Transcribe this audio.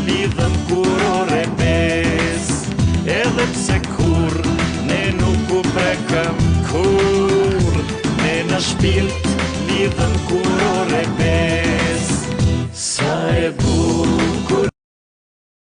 lidhën kur ore 5. Edhe pse kur ne nuk u prekëm kur, ne në shpirt lidhën kur